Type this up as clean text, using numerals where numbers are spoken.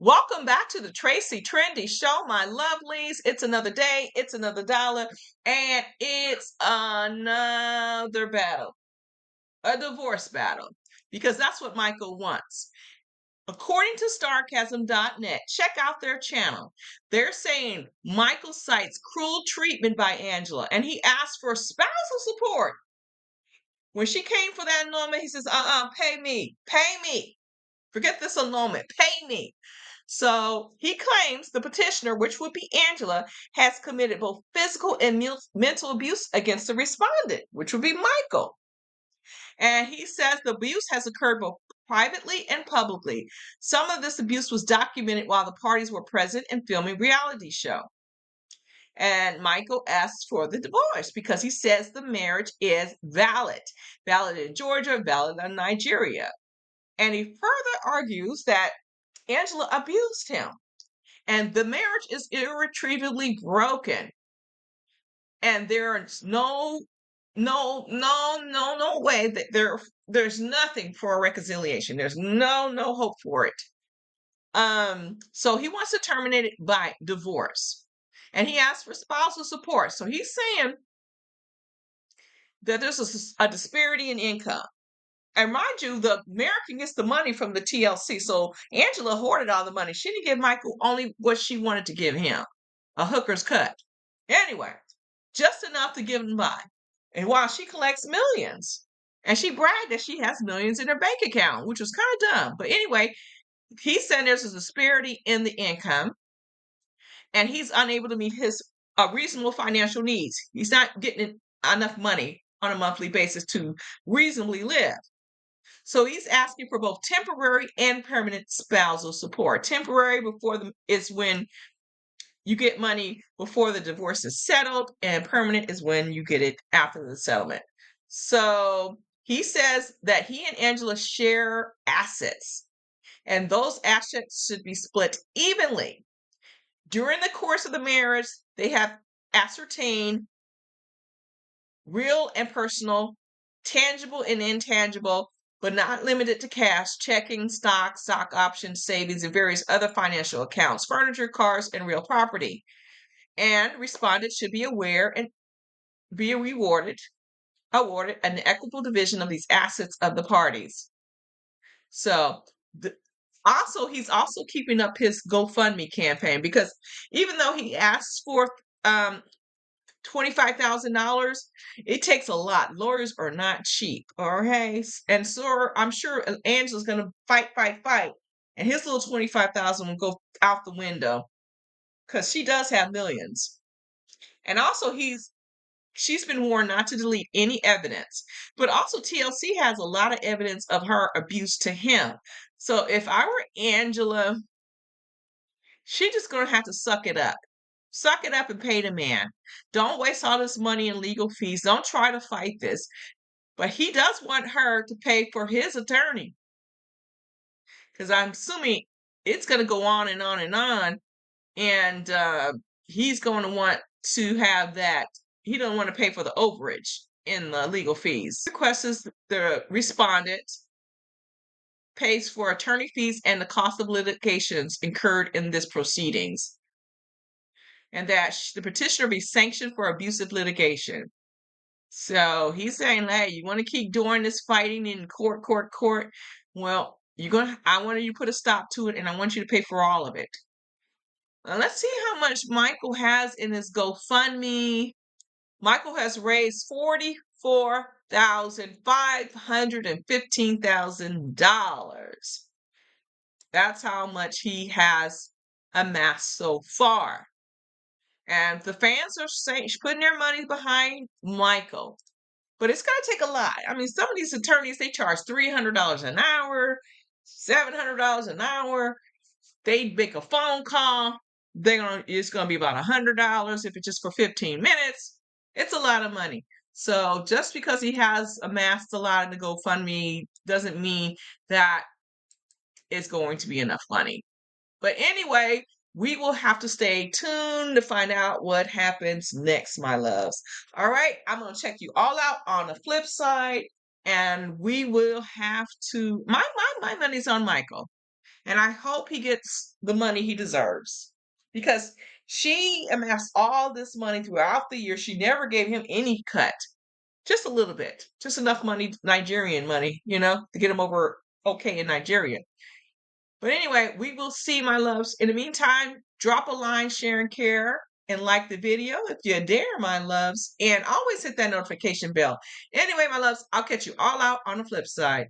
Welcome back to the Tracie Trendy Show, my lovelies. It's another day, it's another dollar, and it's another battle, a divorce battle, because that's what Michael wants. According to Starcasm.net, check out their channel. They're saying Michael cites cruel treatment by Angela, and he asked for spousal support. When she came for that annulment, he says, pay me. Forget this annulment, pay me. So he claims the petitioner, which would be Angela, has committed both physical and mental abuse against the respondent, which would be Michael. And he says the abuse has occurred both privately and publicly. Some of this abuse was documented while the parties were present and filming reality show. And Michael asks for the divorce because he says the marriage is valid in Georgia, valid in Nigeria. And he further argues that Angela abused him and the marriage is irretrievably broken. And there's no way that there's nothing for a reconciliation. There's no hope for it. So he wants to terminate it by divorce. And he asked for spousal support. So he's saying that there's a disparity in income. And mind you, the American gets the money from the TLC. So Angela hoarded all the money. She didn't give Michael only what she wanted to give him, a hooker's cut. Anyway, just enough to give him by. And while she collects millions, and she bragged that she has millions in her bank account, which was kind of dumb. But anyway, he's saying there's a disparity in the income, and he's unable to meet his reasonable financial needs. He's not getting enough money on a monthly basis to reasonably live. So he's asking for both temporary and permanent spousal support. Temporary is when you get money before the divorce is settled, and permanent is when you get it after the settlement. So he says that he and Angela share assets, and those assets should be split evenly. During the course of the marriage, they have ascertained real and personal, tangible and intangible, but not limited to cash, checking, stock options, savings, and various other financial accounts, furniture, cars, and real property. And respondents should be aware and be awarded an equitable division of these assets of the parties. So he's also keeping up his GoFundMe campaign, because even though he asks for $25,000, it takes a lot. Lawyers are not cheap. Okay. And so I'm sure Angela's going to fight. And his little 25,000 will go out the window because she does have millions. And also she's been warned not to delete any evidence, but also TLC has a lot of evidence of her abuse to him. So if I were Angela, she's just going to have to suck it up. Suck it up and pay the man. Don't waste all this money in legal fees. Don't try to fight this. But he does want her to pay for his attorney, because I'm assuming it's going to go on and on and on. And he's going to want to have that. He doesn't want to pay for the overage in the legal fees. Requests the respondent pays for attorney fees and the cost of litigations incurred in this proceedings, and that the petitioner be sanctioned for abusive litigation. So he's saying, hey, you want to keep doing this fighting in court? Well, I want you to put a stop to it, and I want you to pay for all of it. Now let's see how much Michael has in his GoFundMe. Michael has raised $44,515,000. That's how much he has amassed so far. And the fans are putting their money behind Michael. But it's going to take a lot. I mean, some of these attorneys, they charge $300 an hour, $700 an hour. They make a phone call. It's going to be about $100 if it's just for 15 minutes. It's a lot of money. So just because he has amassed a lot in the GoFundMe doesn't mean that it's going to be enough money. But anyway, we will have to stay tuned to find out what happens next, my loves. All right, I'm going to check you all out on the flip side, and we will have to. My money's on Michael. And I hope he gets the money he deserves because she amassed all this money throughout the year. She never gave him any cut, just a little bit, just enough money, Nigerian money, to get him over okay in Nigeria. But anyway, we will see, my loves. In the meantime, drop a line, share, and care, and like the video if you dare, my loves. And always hit that notification bell. Anyway, my loves, I'll catch you all out on the flip side.